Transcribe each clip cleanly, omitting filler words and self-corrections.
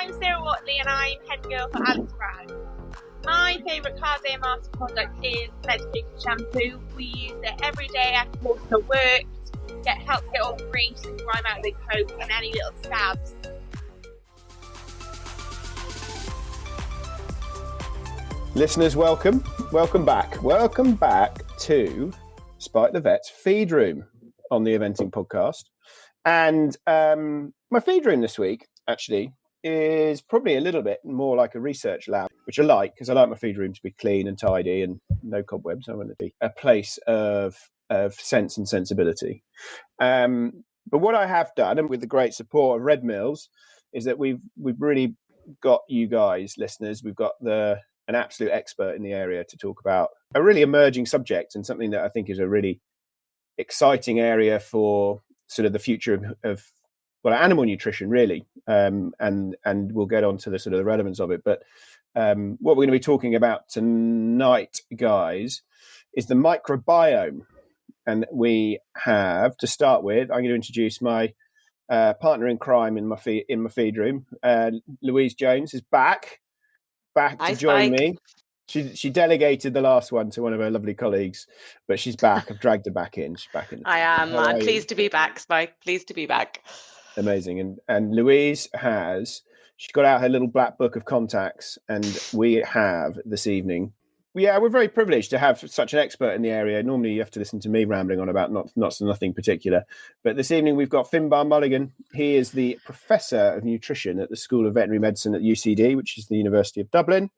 I'm Sarah Watley and I'm head girl for Alex Brown. My favourite Cardio Master product is medical shampoo. We use it every day after horses are worked. Helps get all the grease and grime out of the coat and any little scabs. Listeners, welcome back to Spike the Vet's feed room on the Eventing podcast. And my feed room this week actually is probably a little bit more like a research lab, which I like because I like my feed room to be clean and tidy and no cobwebs. I want it to be a place of sense and sensibility. But what I have done, and with the great support of Red Mills, is that we've really got you guys, listeners. We've got an absolute expert in the area to talk about a really emerging subject and something that I think is a really exciting area for sort of the future of animal nutrition, really. And we'll get on to the sort of the relevance of it. But what we're going to be talking about tonight, guys, is the microbiome. And we have, to start with, I'm going to introduce my partner in crime in my feed room. Louise Jones is back to join me. She delegated the last one to one of her lovely colleagues, but she's back. I've dragged her back in. She's back in. I am. I'm pleased to be back, Spike. Pleased to be back. Amazing. And Louise she's got out her little black book of contacts, and we have this evening. Yeah, we're very privileged to have such an expert in the area. Normally you have to listen to me rambling on about nothing particular. But this evening we've got Finbar Mulligan. He is the Professor of Nutrition at the School of Veterinary Medicine at UCD, which is the University of Dublin.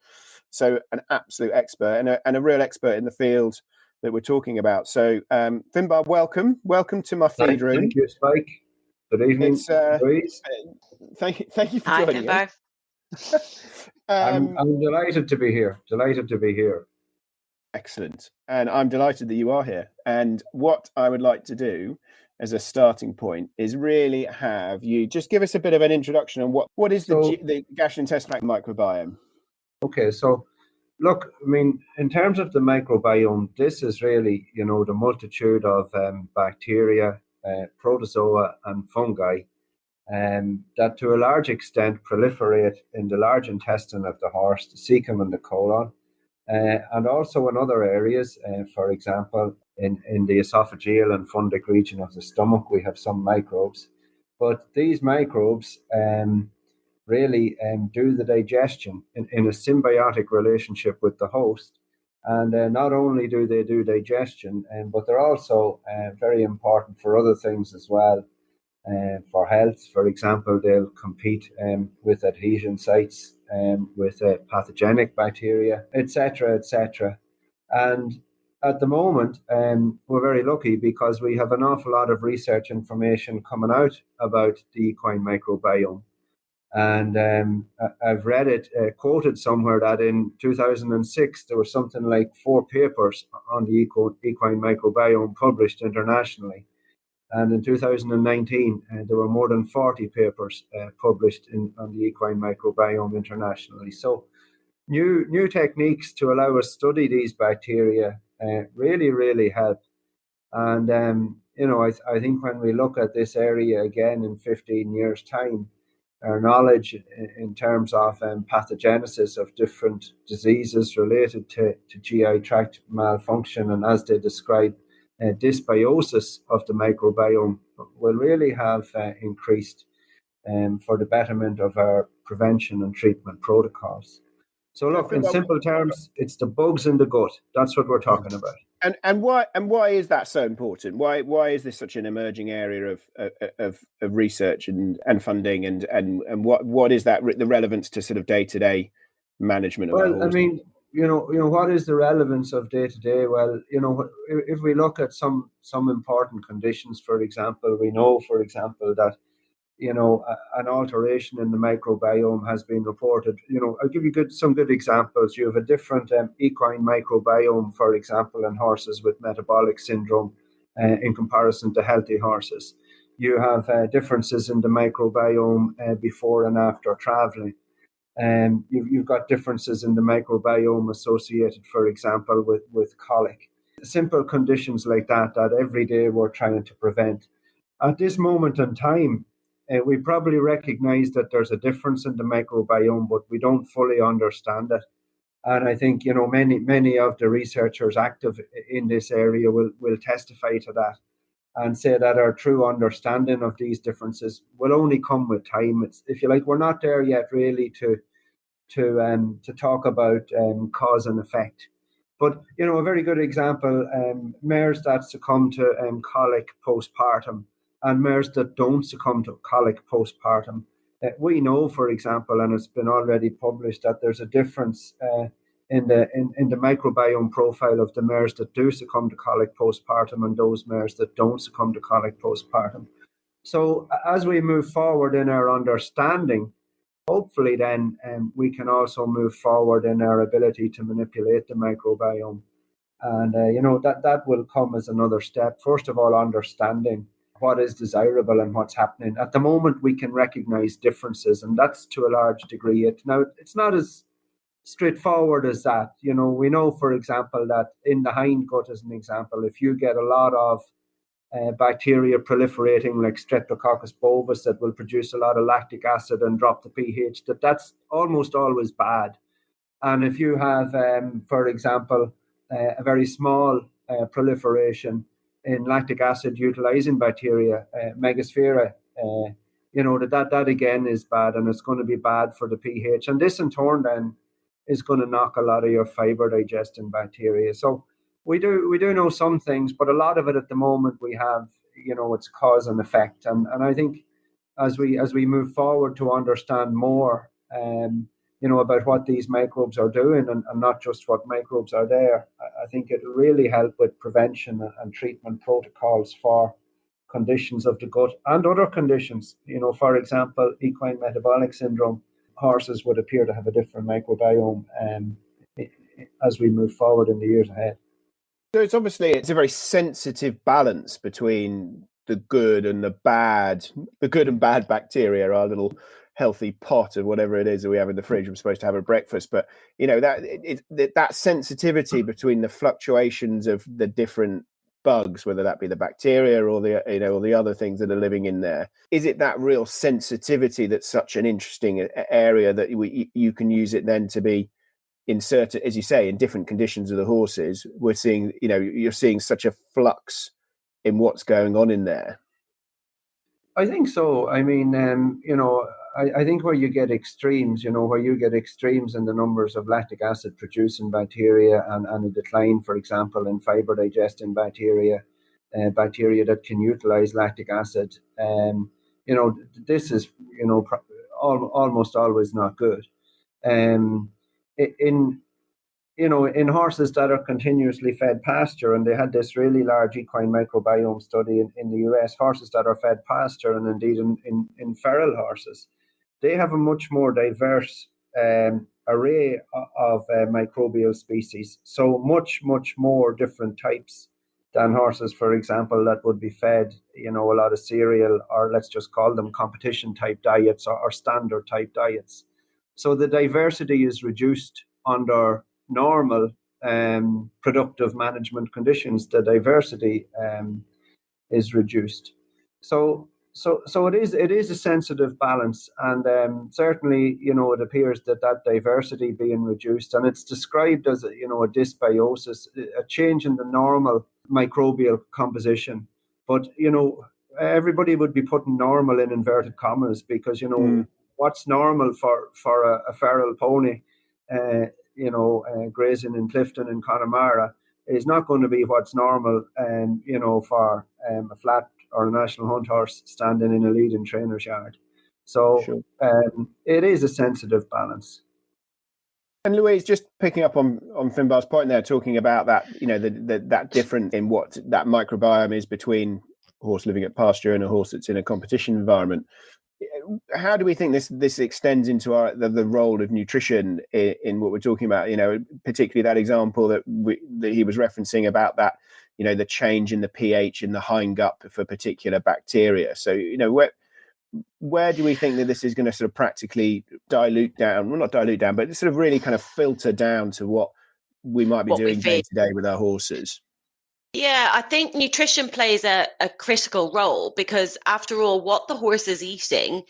So an absolute expert and a real expert in the field that we're talking about. So Finbar, welcome to my feed room. Thank you, Spike. Good evening. Thank you for joining us. I'm delighted to be here. Excellent. And I'm delighted that you are here. And what I would like to do as a starting point is really have you just give us a bit of an introduction on what is the gastrointestinal microbiome. Okay, so look, I mean, in terms of the microbiome, this is really, the multitude of bacteria, protozoa and fungi that to a large extent proliferate in the large intestine of the horse, the cecum and the colon, and also in other areas. For example, in the esophageal and fundic region of the stomach, we have some microbes. But these microbes really do the digestion in a symbiotic relationship with the host. And not only do they do digestion, but they're also very important for other things as well. For health, for example, they'll compete with adhesion sites, with pathogenic bacteria, etc., etc. And at the moment, we're very lucky because we have an awful lot of research information coming out about the equine microbiome. And I've read it quoted somewhere that in 2006 there were something like 4 papers on the equine microbiome published internationally, and in 2019 there were more than 40 papers published on the equine microbiome internationally. So new techniques to allow us study these bacteria really help. And I think when we look at this area again in 15 years' time, our knowledge in terms of pathogenesis of different diseases related to GI tract malfunction, and as they describe, dysbiosis of the microbiome, will really have increased for the betterment of our prevention and treatment protocols. So look, in simple terms, it's the bugs in the gut. That's what we're talking about. And why is that so important? Why is this such an emerging area of research and funding, and what is that the relevance to sort of day-to-day management? Well, I mean, what is the relevance of day-to-day? Well, if we look at some important conditions, for example, we know, for example, that an alteration in the microbiome has been reported. I'll give you some good examples. You have a different equine microbiome, for example, in horses with metabolic syndrome in comparison to healthy horses. You have differences in the microbiome before and after traveling. You've got differences in the microbiome associated, for example, with colic. Simple conditions like that every day we're trying to prevent. At this moment in time, We probably recognize that there's a difference in the microbiome, but we don't fully understand it. And I think, many of the researchers active in this area will testify to that and say that our true understanding of these differences will only come with time. It's, if you like, we're not there yet really to talk about cause and effect. But, a very good example, mares that succumb to colic postpartum and mares that don't succumb to colic postpartum. We know, for example, and it's been already published, that there's a difference in the microbiome profile of the mares that do succumb to colic postpartum and those mares that don't succumb to colic postpartum. So as we move forward in our understanding, hopefully then we can also move forward in our ability to manipulate the microbiome. And, that will come as another step. First of all, understanding what is desirable and what's happening. At the moment, we can recognize differences, and that's to a large degree it. Now, it's not as straightforward as that. We know, for example, that in the hindgut, as an example, if you get a lot of bacteria proliferating like Streptococcus bovis that will produce a lot of lactic acid and drop the pH, that's almost always bad. And if you have, for example, a very small proliferation in lactic acid utilizing bacteria, Megasphaera, that again is bad, and it's going to be bad for the pH. And this in turn then is going to knock a lot of your fiber digesting bacteria. So we do know some things, but a lot of it at the moment we have, it's cause and effect. And I think as we move forward to understand more, about what these microbes are doing and not just what microbes are there, I think it'll really help with prevention and treatment protocols for conditions of the gut and other conditions. For example, equine metabolic syndrome, horses would appear to have a different microbiome as we move forward in the years ahead. So it's a very sensitive balance between the good and the bad. The good and bad bacteria, our little healthy pot of whatever it is that we have in the fridge we're supposed to have at breakfast. But that sensitivity between the fluctuations of the different bugs, whether that be the bacteria or the other things that are living in there, is it that real sensitivity that's such an interesting area that you can use it then to be inserted, as you say, in different conditions of the horses? We're seeing, you're seeing such a flux in what's going on in there. I think so. I mean, I think where you get extremes, where you get extremes in the numbers of lactic acid producing bacteria and a decline, for example, in fiber digesting bacteria, bacteria that can utilize lactic acid, this is, almost always not good. In horses that are continuously fed pasture, and they had this really large equine microbiome study in the US, horses that are fed pasture and indeed in feral horses, they have a much more diverse array of microbial species. So much more different types than horses, for example, that would be fed, a lot of cereal, or let's just call them competition type diets or standard type diets. So the diversity is reduced under normal productive management conditions. The diversity is reduced. So it is a sensitive balance, and certainly it appears that diversity being reduced, and it's described as a dysbiosis, a change in the normal microbial composition. But everybody would be putting normal in inverted commas, because what's normal for a feral pony, grazing in Clifton and Connemara is not going to be what's normal, for a flat or a national hunt horse standing in a leading trainer's yard. So sure. It is a sensitive balance. And Louise, just picking up on Finbar's point there, talking about that, that difference in what that microbiome is between a horse living at pasture and a horse that's in a competition environment. How do we think this extends into the role of nutrition in what we're talking about? Particularly that example that he was referencing about that, the change in the pH in the hindgut for particular bacteria. So, where do we think that this is going to sort of practically dilute down? Well, not dilute down, but sort of really kind of filter down to what we might be doing day to day with our horses? Yeah, I think nutrition plays a critical role because after all, what the horse is eating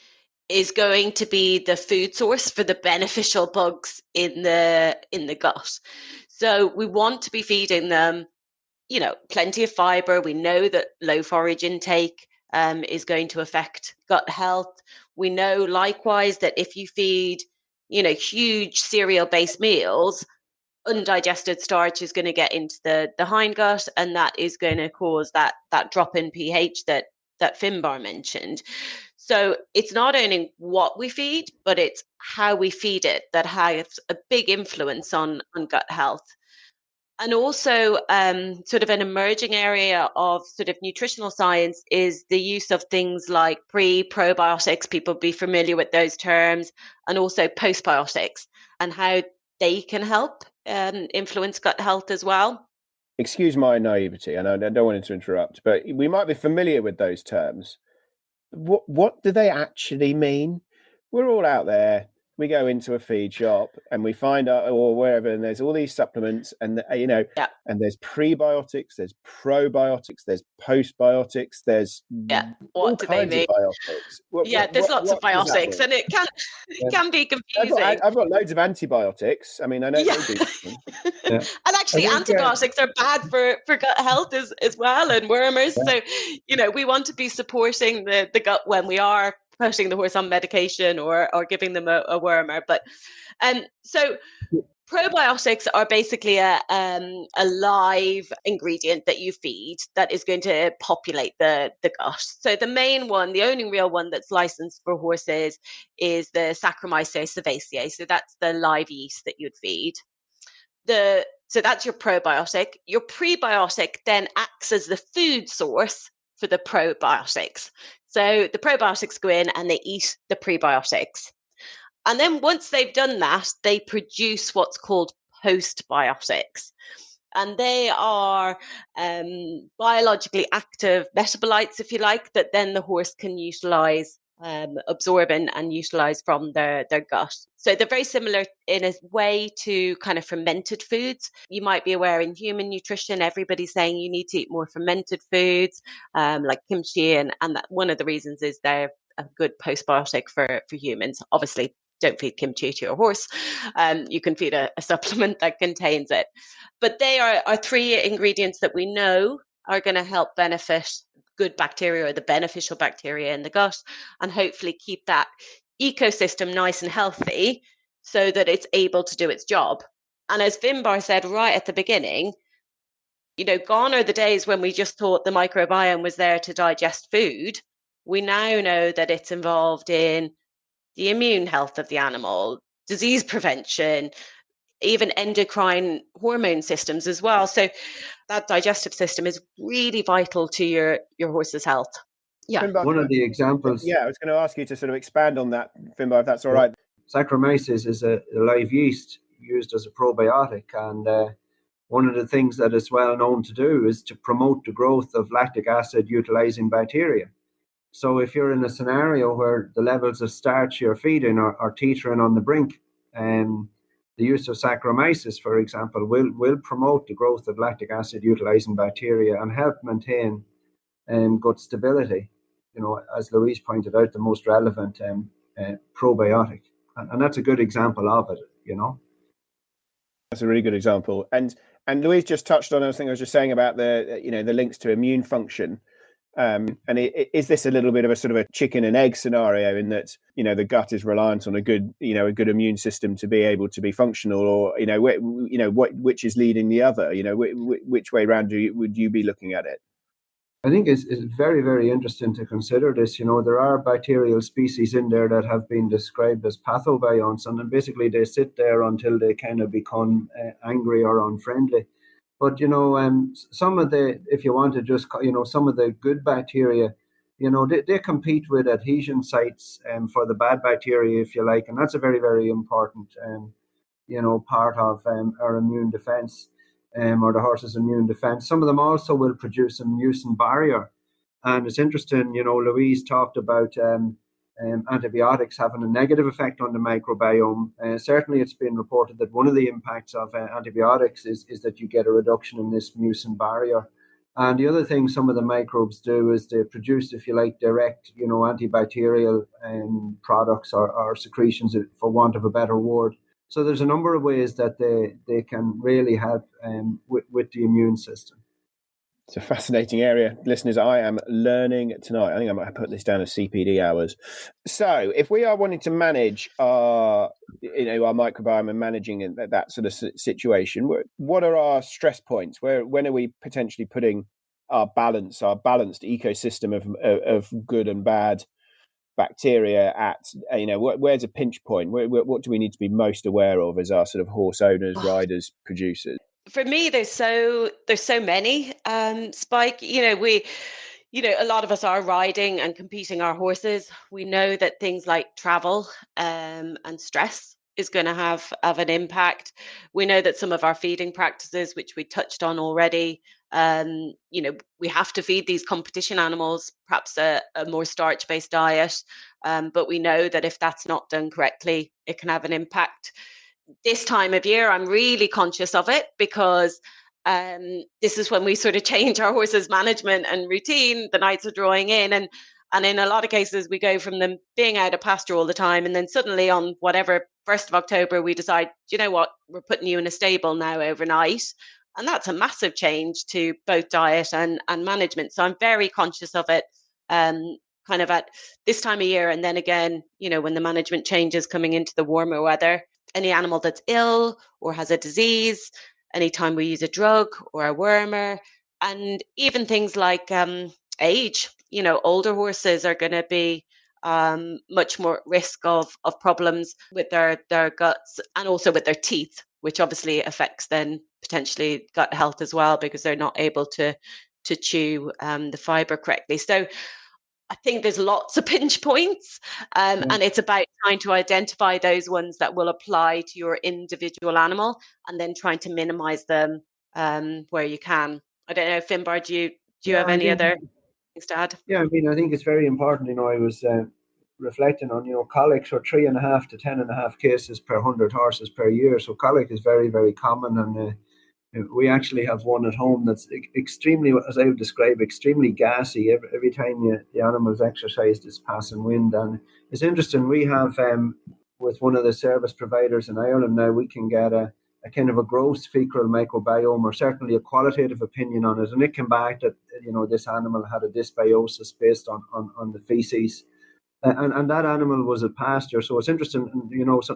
is going to be the food source for the beneficial bugs in the gut. So we want to be feeding them, plenty of fiber. We know that low forage intake is going to affect gut health. We know likewise that if you feed, huge cereal-based meals, undigested starch is going to get into the hindgut, and that is going to cause that drop in pH that Finbar mentioned. So it's not only what we feed, but it's how we feed it that has a big influence on gut health. And also, sort of an emerging area of sort of nutritional science is the use of things like probiotics. People be familiar with those terms, and also postbiotics and how they can help influence gut health as well. Excuse my naivety, and I don't want to interrupt, but we might be familiar with those terms. What do they actually mean? We're all out there. We go into a feed shop and we find out, or wherever, and there's all these supplements, and and there's prebiotics, there's probiotics, there's postbiotics, there's what do they mean? There's lots of biotics, and it can be confusing. I've got loads of antibiotics. I mean, I know they do. And actually, antibiotics are bad for gut health as well, and wormers. So, we want to be supporting the gut when we are putting the horse on medication or giving them a wormer. But so probiotics are basically a live ingredient that you feed that is going to populate the gut. So the main one, the only real one that's licensed for horses, is the Saccharomyces cerevisiae. So that's the live yeast that you'd feed. So that's your probiotic. Your prebiotic then acts as the food source for the probiotics. So the probiotics go in and they eat the prebiotics. And then once they've done that, they produce what's called postbiotics. And they are biologically active metabolites, if you like, that then the horse can utilize, absorb and utilize from their gut. So they're very similar in a way to kind of fermented foods. You might be aware in human nutrition, everybody's saying you need to eat more fermented foods, like kimchi, and that one of the reasons is they're a good postbiotic for humans. Obviously, don't feed kimchi to your horse. You can feed a supplement that contains it. But they are three ingredients that we know are going to help benefit good bacteria, or the beneficial bacteria in the gut, and hopefully keep that ecosystem nice and healthy so that it's able to do its job. And as Finbar said right at the beginning, gone are the days when we just thought the microbiome was there to digest food. We now know that it's involved in the immune health of the animal, disease prevention, even endocrine hormone systems as well. So that digestive system is really vital to your horse's health. Yeah. Finbar, one of the examples. Yeah, I was going to ask you to sort of expand on that, Finbar, if that's all right. Saccharomyces is a live yeast used as a probiotic, and one of the things that it's well known to do is to promote the growth of lactic acid utilizing bacteria. So if you're in a scenario where the levels of starch you're feeding are teetering on the brink, the use of Saccharomyces, for example, will promote the growth of lactic acid utilizing bacteria and help maintain gut stability. As Louise pointed out, the most relevant probiotic, and that's a good example of it. That's a really good example. And Louise just touched on, I was just saying about the links to immune function. And is this a little bit of a sort of a chicken and egg scenario in that, the gut is reliant on a good immune system to be able to be functional, or, which is leading the other, which way around would you be looking at it? I think it's very, very interesting to consider this. There are bacterial species in there that have been described as pathobionts, and then basically they sit there until they kind of become angry or unfriendly. But, some of the, if you want to just, some of the good bacteria, they compete with adhesion sites for the bad bacteria, if you like. And that's a very, very important, part of our immune defense, or the horse's immune defense. Some of them also will produce a mucin barrier. And it's interesting, Louise talked about antibiotics having a negative effect on the microbiome. Certainly it's been reported that one of the impacts of antibiotics is that you get a reduction in this mucin barrier. And the other thing some of the microbes do is they produce, if you like, direct, antibacterial products or secretions, for want of a better word. So there's a number of ways that they can really help with the immune system. It's a fascinating area. Listeners, I am learning tonight. I think I might put this down as CPD hours. So if we are wanting to manage our microbiome and managing that sort of situation, what are our stress points? When are we potentially putting our balanced ecosystem of good and bad bacteria at, where's a pinch point? What do we need to be most aware of as our sort of horse owners, riders, producers? For me, there's so many, Spike. A lot of us are riding and competing our horses. We know that things like travel and stress is going to have an impact. We know that some of our feeding practices, which we touched on already, we have to feed these competition animals perhaps a more starch-based diet, but we know that if that's not done correctly, it can have an impact. This time of year, I'm really conscious of it because this is when we sort of change our horses' management and routine. The nights are drawing in, and in a lot of cases, we go from them being out of pasture all the time, and then suddenly on whatever 1st of October, we decide, you know what, we're putting you in a stable now overnight. And that's a massive change to both diet and management. So I'm very conscious of it kind of at this time of year. And then again, when the management changes coming into the warmer weather, any animal that's ill or has a disease, anytime we use a drug or a wormer, and even things like age, older horses are going to be much more at risk of problems with their guts and also with their teeth, which obviously affects then potentially gut health as well because they're not able to chew the fiber correctly. So I think there's lots of pinch points, and it's about trying to identify those ones that will apply to your individual animal and then trying to minimize them where you can. I don't know, Finbar, do you have any other things to add? Yeah, I think it's very important. I was reflecting on, colics are 3.5 to 10.5 cases per 100 horses per year. So colic is very, very common, and we actually have one at home that's extremely, as I would describe, extremely gassy. Every time the animal's exercised, it's passing wind. And it's interesting, we have, with one of the service providers in Ireland now, we can get a kind of a gross fecal microbiome, or certainly a qualitative opinion on it. And it came back that, this animal had a dysbiosis based on the feces. And that animal was at pasture. So it's interesting,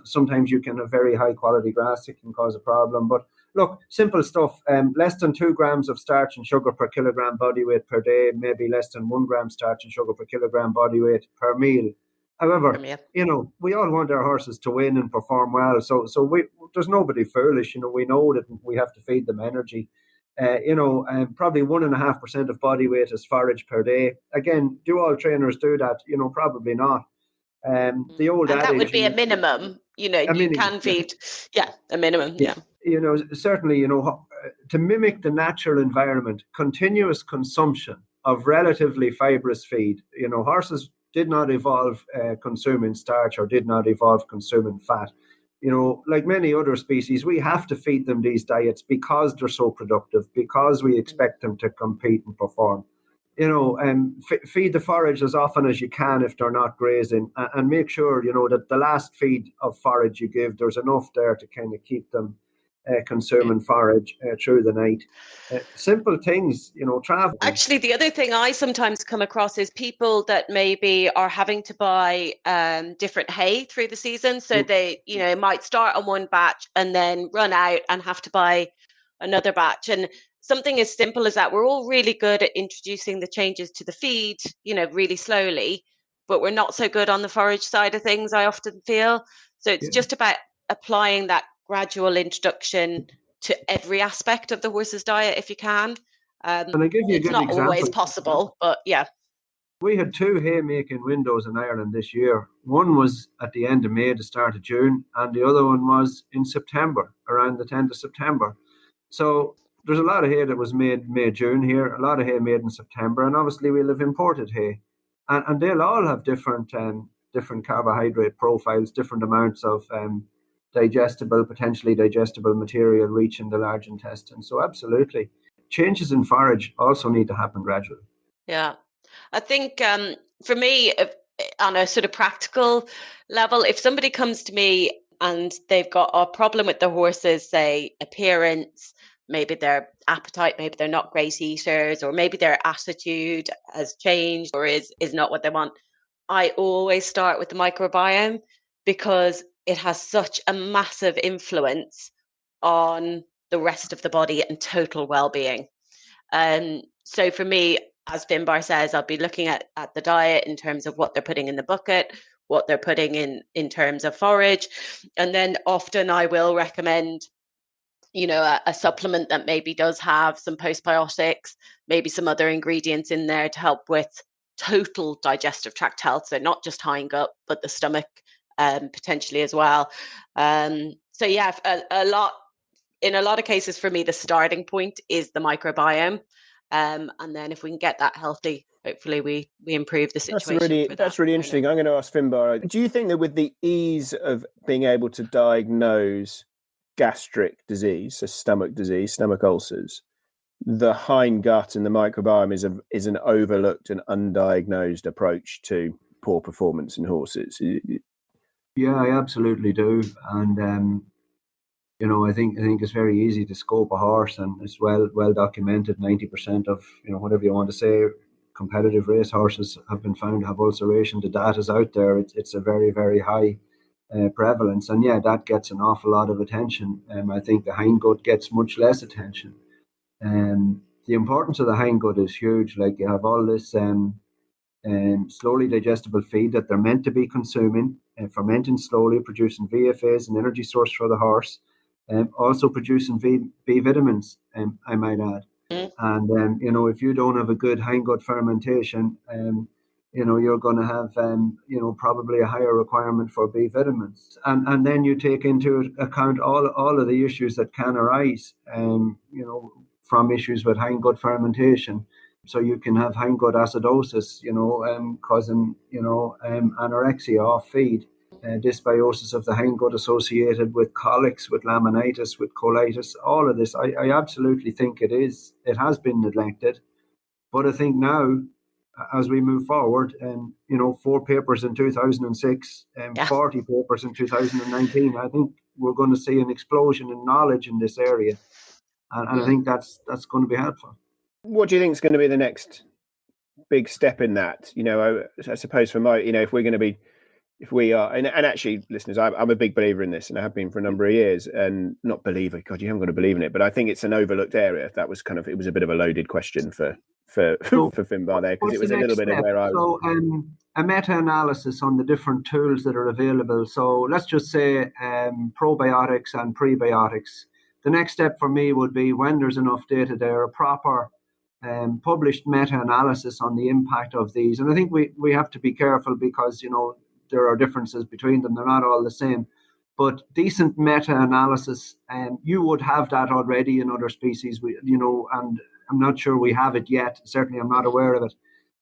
sometimes you can have very high quality grass that can cause a problem. But look, simple stuff, less than 2 grams of starch and sugar per kilogram body weight per day, maybe less than 1 gram starch and sugar per kilogram body weight per meal. However, we all want our horses to win and perform well. So there's nobody foolish. We know that we have to feed them energy. Probably 1.5% of body weight is forage per day. Again, do all trainers do that? Probably not. The old adage, that would be a minimum. You can feed, a minimum. Yeah. Certainly, to mimic the natural environment, continuous consumption of relatively fibrous feed. Horses did not evolve consuming starch or did not evolve consuming fat. Like many other species, we have to feed them these diets because they're so productive, because we expect them to compete and perform. Feed the forage as often as you can if they're not grazing, and make sure, that the last feed of forage you give, there's enough there to kind of keep them consuming forage through the night. Simple things, travel. Actually, the other thing I sometimes come across is people that maybe are having to buy different hay through the season. So they, might start on one batch and then run out and have to buy another batch. And something as simple as that, we're all really good at introducing the changes to the feed, really slowly, but we're not so good on the forage side of things, I often feel. So it's just about applying that gradual introduction to every aspect of the horse's diet if you can. And I give you a good example. It's not always possible, but yeah. We had 2 haymaking windows in Ireland this year. One was at the end of May, the start of June, and the other one was in September, around the 10th of September. So there's a lot of hay that was made May-June here, a lot of hay made in September, and obviously we'll have imported hay. And they'll all have different carbohydrate profiles, different amounts of potentially digestible material reaching the large intestine. So absolutely. changes in forage also need to happen gradually. Yeah, I think for me, on a sort of practical level, if somebody comes to me and they've got a problem with their horses, say appearance, maybe their appetite, maybe they're not great eaters, or maybe their attitude has changed or is not what they want, I always start with the microbiome, because it has such a massive influence on the rest of the body and total well-being. So for me, as Finbar says, I'll be looking at the diet in terms of what they're putting in the bucket, what they're putting in terms of forage. And then often I will recommend, a supplement that maybe does have some postbiotics, maybe some other ingredients in there to help with total digestive tract health. So not just hindgut, but the stomach potentially as well. So yeah, in a lot of cases for me, the starting point is the microbiome. And then if we can get that healthy, hopefully we improve the situation. That's really interesting. I'm going to ask Finbar, do you think that with the ease of being able to diagnose gastric disease, so stomach disease, stomach ulcers, the hindgut and the microbiome is an overlooked and undiagnosed approach to poor performance in horses? Yeah, I absolutely do. And I think it's very easy to scope a horse, and it's well documented. 90% of whatever you want to say, competitive race horses have been found to have ulceration. The data's out there. It's a very, very high prevalence, and yeah, that gets an awful lot of attention. I think the hindgut gets much less attention. The importance of the hindgut is huge. Like, you have all this slowly digestible feed that they're meant to be consuming, fermenting slowly, producing VFAs, an energy source for the horse. Also producing B vitamins, I might add. And if you don't have a good hindgut fermentation, you're going to have probably a higher requirement for B vitamins. And then you take into account all of the issues that can arise, from issues with hindgut fermentation. So you can have hindgut acidosis, causing anorexia off feed. Dysbiosis of the hindgut associated with colics, with laminitis, with colitis, all of this. I absolutely think it has been neglected. But I think now, as we move forward, 4 papers in 2006 and 40 papers in 2019, I think we're going to see an explosion in knowledge in this area. And I think that's going to be helpful. What do you think is going to be the next big step in that? I suppose for if we are, and actually, listeners, I'm a big believer in this, and I have been for a number of years. And not believer, God, you haven't got to believe in it, but I think it's an overlooked area. That was it was a bit of a loaded question for Finbar there, because it was a little bit of where I was. So, a meta-analysis on the different tools that are available. So let's just say probiotics and prebiotics. The next step for me would be, when there's enough data there, a proper published meta-analysis on the impact of these. And I think we have to be careful, because there are differences between them. They're not all the same. But decent meta-analysis, you would have that already in other species, and I'm not sure we have it yet. Certainly I'm not aware of it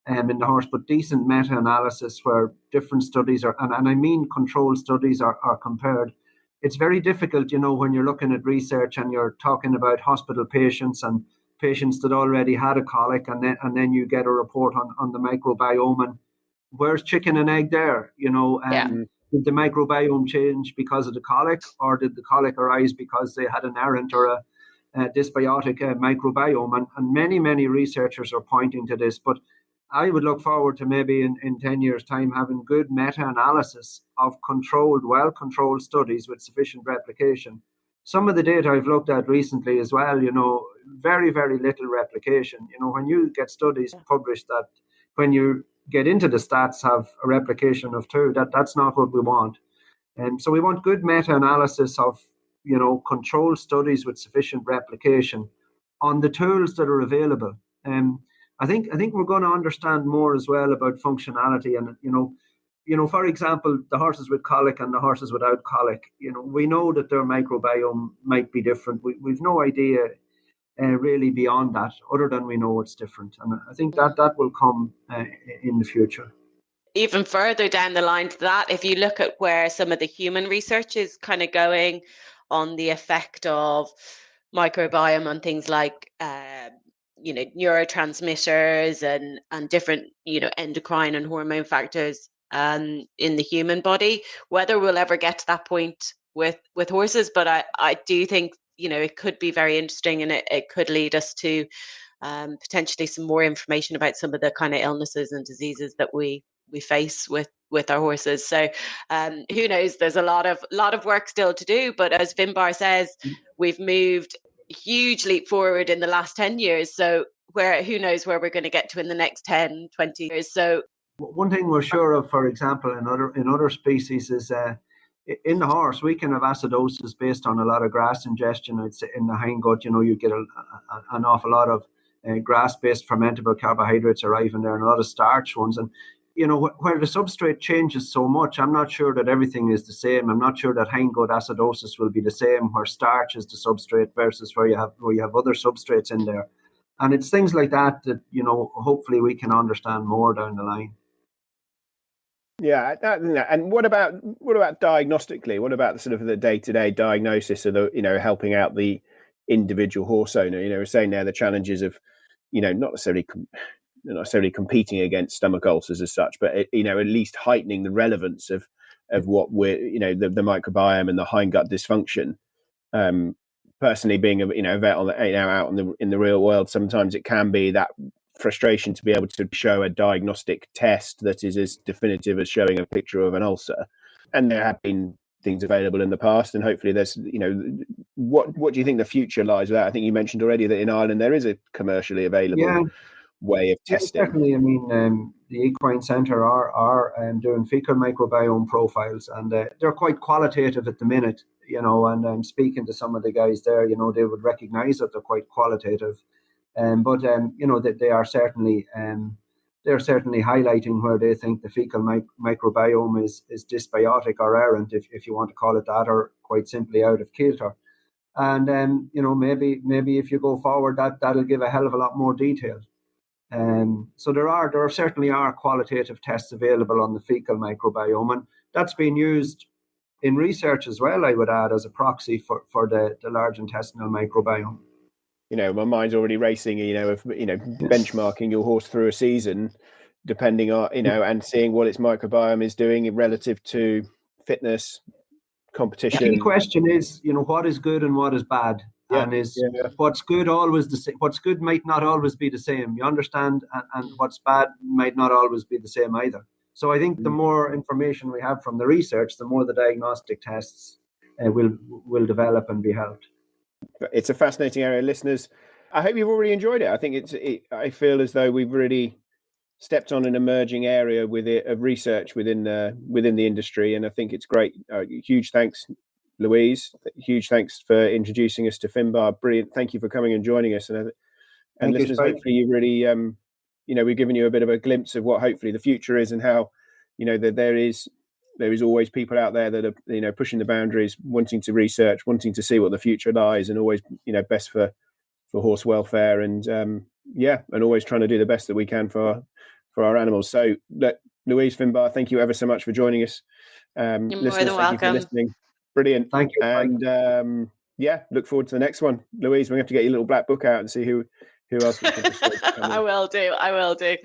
in the horse, but decent meta-analysis where different studies are, and I mean controlled studies are compared. It's very difficult, when you're looking at research and you're talking about hospital patients and patients that already had a colic, and then you get a report on the microbiome, and where's chicken and egg there? Did the microbiome change because of the colic, or did the colic arise because they had an errant or a dysbiotic microbiome? And many researchers are pointing to this. But I would look forward to maybe in 10 years' time having good meta-analysis of well-controlled studies with sufficient replication. Some of the data I've looked at recently as well, very, very little replication. When you get studies published that, when you get into the stats, have a replication of 2, that's not what we want. And so we want good meta-analysis of, controlled studies with sufficient replication on the tools that are available. I think we're going to understand more as well about functionality, and for example, the horses with colic and the horses without colic. We know that their microbiome might be different. We've no idea really beyond that, other than we know it's different, and I think that will come in the future. Even further down the line to that, if you look at where some of the human research is kind of going on the effect of microbiome on things like neurotransmitters and different endocrine and hormone factors in the human body. Whether we'll ever get to that point with horses, but I do think it could be very interesting, and it could lead us to potentially some more information about some of the kind of illnesses and diseases that we face with our horses. So who knows? There's a lot of work still to do, but as Finbar says, we've moved a huge leap forward in the last 10 years. So who knows where we're going to get to in the next 10, 20 years. So one thing we're sure of, for example, in other species is in the horse, we can have acidosis based on a lot of grass ingestion. It's in the hindgut, you get an awful lot of grass-based fermentable carbohydrates arriving there, and a lot of starch ones. And where the substrate changes so much, I'm not sure that everything is the same. I'm not sure that hindgut acidosis will be the same where starch is the substrate versus where you have other substrates in there. And it's things like that hopefully we can understand more down the line. Yeah, and what about diagnostically? What about the sort of the day-to-day diagnosis of the helping out the individual horse owner? We're saying there the challenges of not necessarily competing against stomach ulcers as such, but at least heightening the relevance of what we're the microbiome and the hindgut dysfunction. Personally, being a vet on the out in the real world, sometimes it can be that frustration to be able to show a diagnostic test that is as definitive as showing a picture of an ulcer. And there have been things available in the past, and hopefully there's what do you think the future lies with that? I think you mentioned already that in Ireland there is a commercially available way of testing. Definitely. I mean, the Equine Centre are doing fecal microbiome profiles, and they're quite qualitative at the minute, and I'm speaking to some of the guys there, they would recognize that they're quite qualitative. But that they are certainly highlighting where they think the fecal microbiome is dysbiotic or errant, if you want to call it that, or quite simply out of kilter. And maybe if you go forward, that'll give a hell of a lot more detail. So there certainly are qualitative tests available on the fecal microbiome, and that's being used in research as well, I would add, as a proxy for the large intestinal microbiome. My mind's already racing, benchmarking your horse through a season, depending on, and seeing what its microbiome is doing relative to fitness, competition. The key question is, what is good and what is bad? Yeah. And what's good always the same? What's good might not always be the same. You understand? And what's bad might not always be the same either. So I think the more information we have from the research, the more the diagnostic tests will develop and be helped. It's a fascinating area, listeners. I hope you've already enjoyed it. I think I feel as though we've really stepped on an emerging area of research within the industry, and I think it's great. Huge thanks, Louise. Huge thanks for introducing us to Finbar. Brilliant. Thank you for coming and joining us. And listeners, hopefully you really, we've given you a bit of a glimpse of what hopefully the future is, and how, that there is always people out there that are, pushing the boundaries, wanting to research, wanting to see what the future lies, and always, best for horse welfare, and and always trying to do the best that we can for our animals. So, Louise, Finbar, thank you ever so much for joining us. You're more than welcome. Thank you for listening. Brilliant. Thank you. And look forward to the next one. Louise, we have to get your little black book out and see who else we can persuade to come in. I will do.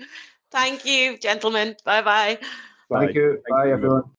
Thank you, gentlemen. Bye-bye. Thank you. Bye, everyone.